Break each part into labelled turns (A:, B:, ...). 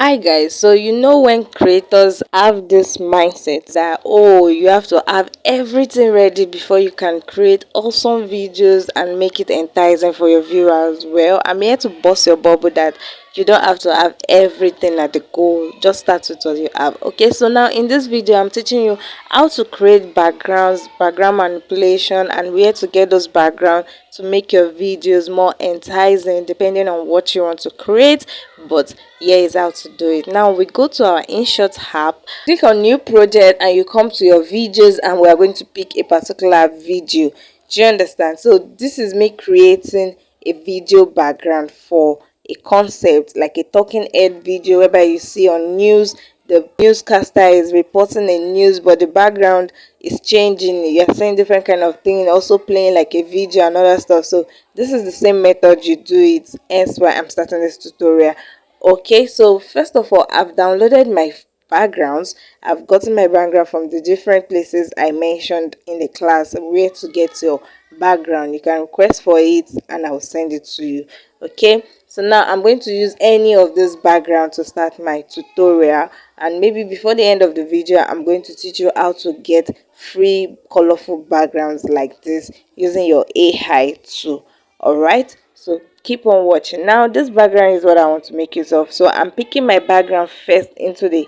A: Hi guys, so you know when creators have this mindset that you have to have everything ready before you can create awesome videos and make it enticing for your viewers. Well, I'm here to bust your bubble that you don't have to have everything at the goal. Just start with what you have. Okay, so now in this video I'm teaching you how to create backgrounds, background manipulation, and where to get those backgrounds to make your videos more enticing depending on what you want to create. But here is how to do it. Now we go to our InShot app, click on new project, and you come to your videos, and we are going to pick a particular video. Do you understand? So this is me creating a video background for a concept, like a talking head video whereby you see on news the newscaster is reporting a news, but the background is changing. You're seeing different kind of thing, also playing like a video and other stuff. So this is the same method you do it, hence why I'm starting this tutorial. Okay, so first of all, I've downloaded my backgrounds. I've gotten my background from the different places I mentioned in the class where to get your background. You can request for it and I'll send it to you. Okay, so now I'm going to use any of this background to start my tutorial, and maybe before the end of the video I'm going to teach you how to get free colorful backgrounds like this using your AI tool. All right, so keep on watching. Now this background is what I want to make use of, so I'm picking my background first into the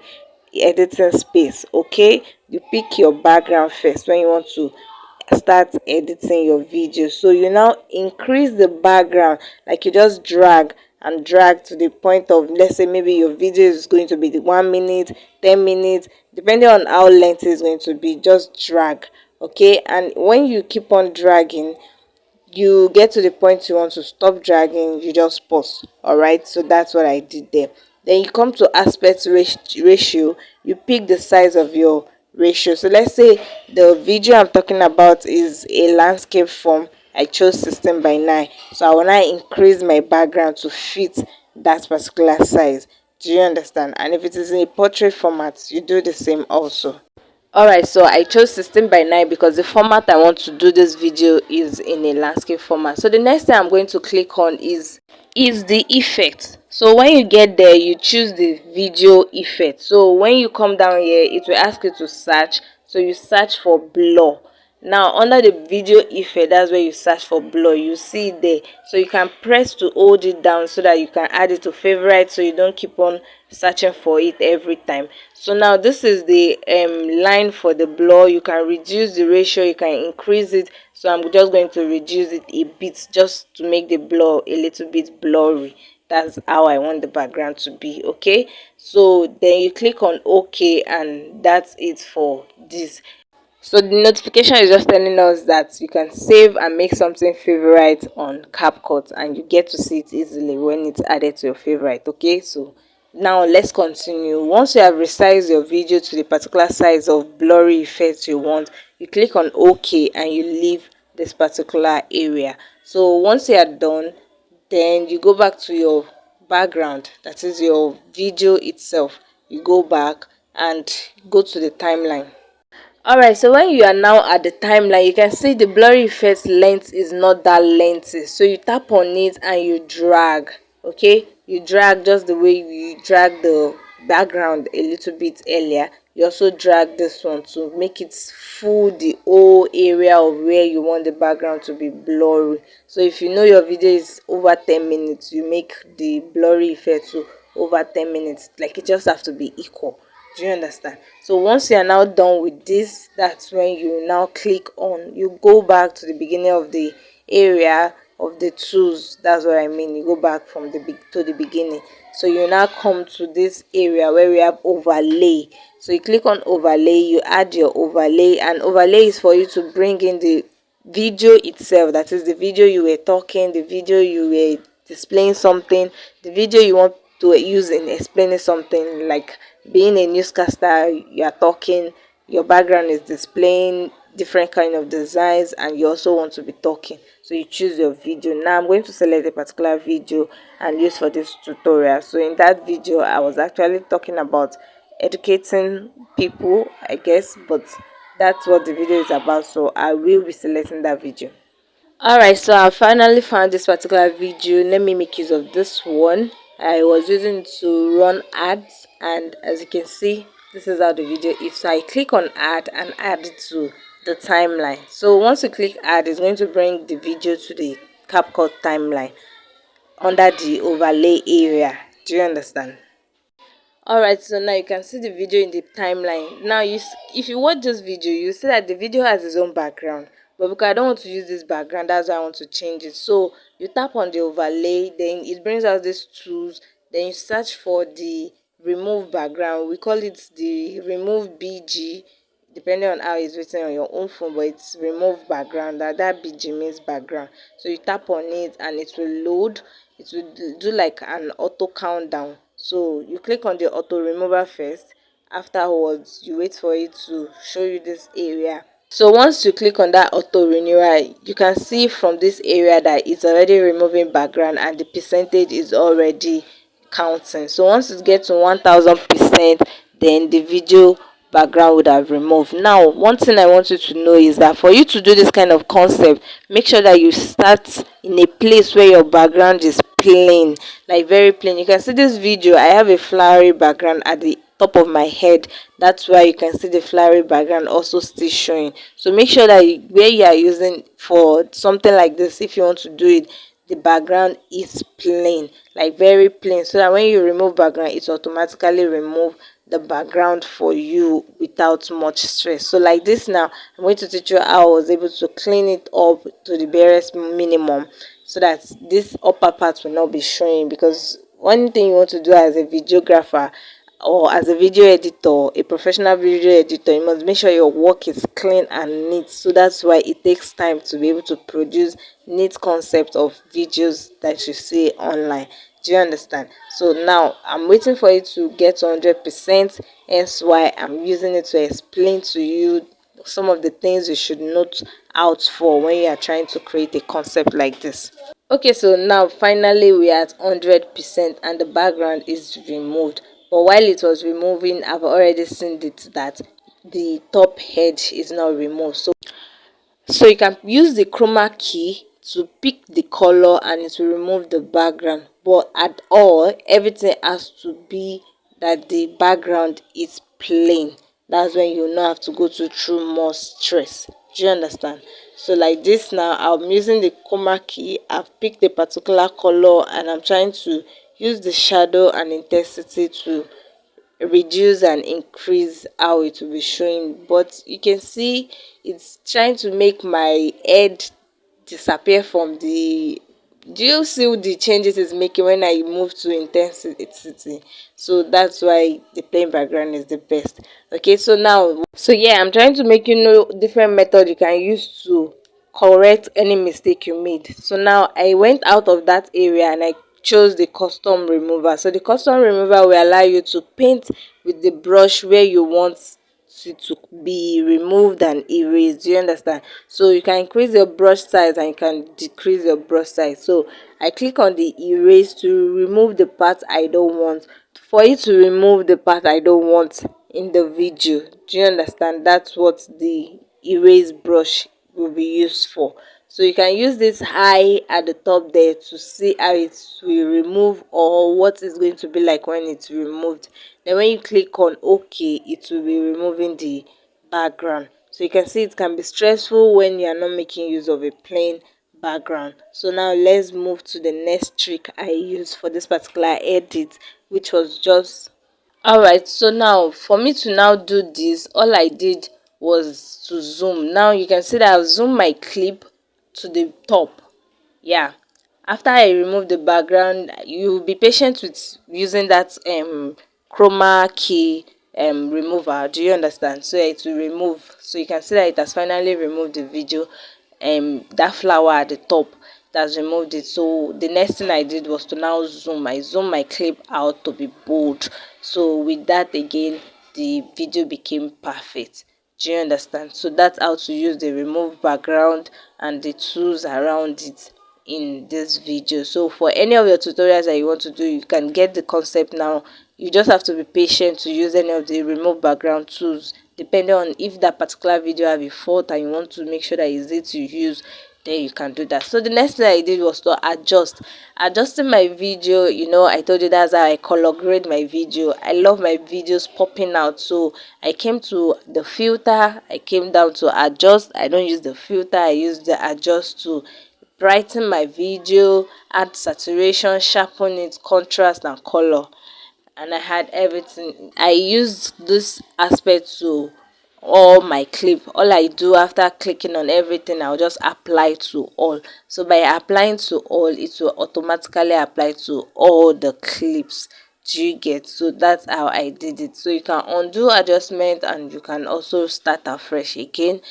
A: editing space. Okay, you pick your background first when you want to start editing your video. So you now increase the background, like you just drag and drag to the point of, let's say maybe your video is going to be the 1 minute, 10 minutes, depending on how length is going to be. Just drag. Okay, and when you keep on dragging, you get to the point you want to stop dragging, you just pause. All right, so that's what I did there. Then you come to aspect ratio, you pick the size of your ratio. So let's say the video I'm talking about is a landscape form. I chose 16:9, so I want to increase my background to fit that particular size. Do you understand? And if it is in a portrait format, you do the same also. Alright, so I chose 16:9 because the format I want to do this video is in a landscape format. So the next thing I'm going to click on is the effect. So when you get there, you choose the video effect. So when you come down here, it will ask you to search. So you search for blur. Now under the video effect, that's where you search for blur. You see it there, so you can press to hold it down so that you can add it to favorite, so you don't keep on searching for it every time. So now this is the line for the blur. You can reduce the ratio, you can increase it. So I'm just going to reduce it a bit just to make the blur a little bit blurry. That's how I want the background to be. Okay, so then you click on OK, and that's it for this. So the notification is just telling us that you can save and make something favorite on CapCut, and you get to see it easily when it's added to your favorite. Okay, so now let's continue. Once you have resized your video to the particular size of blurry effect you want, you click on OK and you leave this particular area. So once you are done, then you go back to your background, that is your video itself. You go back and go to the timeline. Alright, so when you are now at the timeline, you can see the blurry effect length is not that lengthy. So you tap on it and you drag. Okay, you drag just the way you drag the background a little bit earlier. You also drag this one to make it full the whole area of where you want the background to be blurry. So if you know your video is over 10 minutes, you make the blurry effect to over 10 minutes. Like, it just have to be equal. Do you understand? So once you are now done with this, that's when you now click on, you go back to the beginning of the area of the tools. That's what I mean. You go back from the beginning. So you now come to this area where we have overlay. So you click on overlay, you add your overlay, and overlay is for you to bring in the video itself. That is the video you were talking, the video you were displaying something, the video you want to use in explaining something, like being a newscaster, you are talking, your background is displaying different kind of designs, and you also want to be talking. So you choose your video. Now I'm going to select a particular video and use for this tutorial. So in that video I was actually talking about educating people, I guess, but that's what the video is about, so I will be selecting that video. Alright, so I finally found this particular video. Let me make use of this one. I was using it to run ads, and as you can see, this is how the video is. So I click on add and add it to the timeline. So once you click add, it's going to bring the video to the CapCut timeline under the overlay area. Do you understand? Alright, so now you can see the video in the timeline. Now if you watch this video, you see that the video has its own background, but because I don't want to use this background, that's why I want to change it. So you tap on the overlay, then it brings out these tools, then you search for the remove background. We call it the remove BG, depending on how it's written on your own phone, but it's remove background. That BG means background. So you tap on it and it will load. It will do like an auto countdown. So you click on the auto remover first. Afterwards, you wait for it to show you this area. So once you click on that auto renewal, you can see from this area that it's already removing background and the percentage is already counting. So once it gets to 1000%, then the video background would have removed. Now one thing I want you to know is that for you to do this kind of concept, make sure that you start in a place where your background is plain, like very plain. You can see this video, I have a flowery background at the top of my head. That's why you can see the flowery background also still showing. So make sure that where you are using for something like this, if you want to do it, the background is plain, like very plain, so that when you remove background, it automatically remove the background for you without much stress. So like this, now I'm going to teach you how I was able to clean it up to the barest minimum, so that this upper part will not be showing. Because one thing you want to do as a videographer or as a video editor, a professional video editor, you must make sure your work is clean and neat. So that's why it takes time to be able to produce neat concept of videos that you see online. Do you understand? So now I'm waiting for it to get 100%, hence why I'm using it to explain to you some of the things you should note out for when you are trying to create a concept like this. Okay, so now finally we are at 100% and the background is removed. But while it was removing, I've already seen it that the top edge is not removed. So you can use the chroma key to pick the color and it will remove the background. But at all, everything has to be that the background is plain. That's when you not have to go through more stress. Do you understand? So like this, now I'm using the chroma key. I've picked a particular color and I'm trying to use the shadow and intensity to reduce and increase how it will be showing. But you can see it's trying to make my head disappear from the, do you see the changes it's making when I move to intensity? So that's why the plain background is the best. Okay, so now, so yeah, I'm trying to make you know different method you can use to correct any mistake you made. So now I went out of that area and I chose the custom remover. So the custom remover will allow you to paint with the brush where you want to be removed and erased. Do you understand? So you can increase your brush size and you can decrease your brush size. So I click on the erase to remove the part I don't want, for you to remove the part I don't want in the video. Do you understand? That's what the erase brush will be used for. So you can use this eye at the top there to see how it will remove or what it's going to be like when it's removed. Then when you click on OK, it will be removing the background. So you can see it can be stressful when you are not making use of a plain background. So now let's move to the next trick I used for this particular edit, which was just, alright, so now for me to now do this, all I did was to zoom. Now you can see that I've zoomed my clip to the top. Yeah, after I remove the background, you be patient with using that chroma key remover. Do you understand? So it will remove, so you can see that it has finally removed the video, that flower at the top, it has removed it. So the next thing I did was to now zoom. I zoom my clip out to be bold. So with that again, the video became perfect. Do you understand? So that's how to use the remove background and the tools around it in this video. So for any of your tutorials that you want to do, you can get the concept now. You just have to be patient to use any of the remove background tools, depending on if that particular video have a fault and you want to make sure that it's easy to use. then you can do that. So the next thing I did was to adjusting my video. I told you that's how I color grade my video. I love my videos popping out, so I came to the filter, I came down to adjust. I don't use the filter, I use the adjust to brighten my video, add saturation, sharpen it, contrast and color. And I had everything. I used this aspect to all my clip. All I do after clicking on everything, I'll just apply to all. So by applying to all, it will automatically apply to all the clips. Do you get? So that's how I did it. So you can undo adjustment and you can also start afresh again.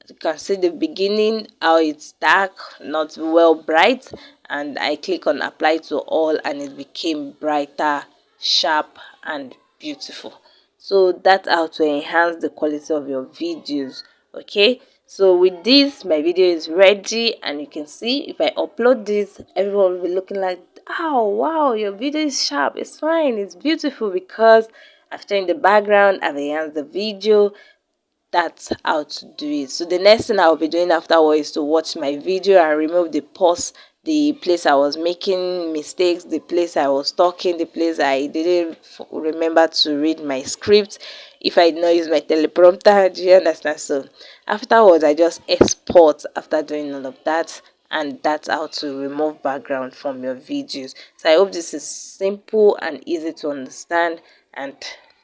A: You can see the beginning, how it's dark, not well bright, and I click on apply to all and it became brighter, sharp and beautiful. So that's how to enhance the quality of your videos. Okay, so with this my video is ready, and you can see if I upload this, everyone will be looking like, oh wow, your video is sharp, it's fine, it's beautiful, because I've changed the background, I've enhanced the video. That's how to do it. So the next thing I'll be doing afterwards is to watch my video and remove the pause, the place I was making mistakes, the place I was talking, the place I didn't remember to read my script, if I did not use my teleprompter. Do you understand? So afterwards I just export after doing all of that, and that's how to remove background from your videos. So I hope this is simple and easy to understand, and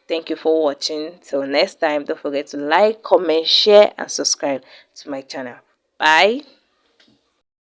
A: thank you for watching. Till next time, don't forget to like, comment, share and subscribe to my channel. Bye.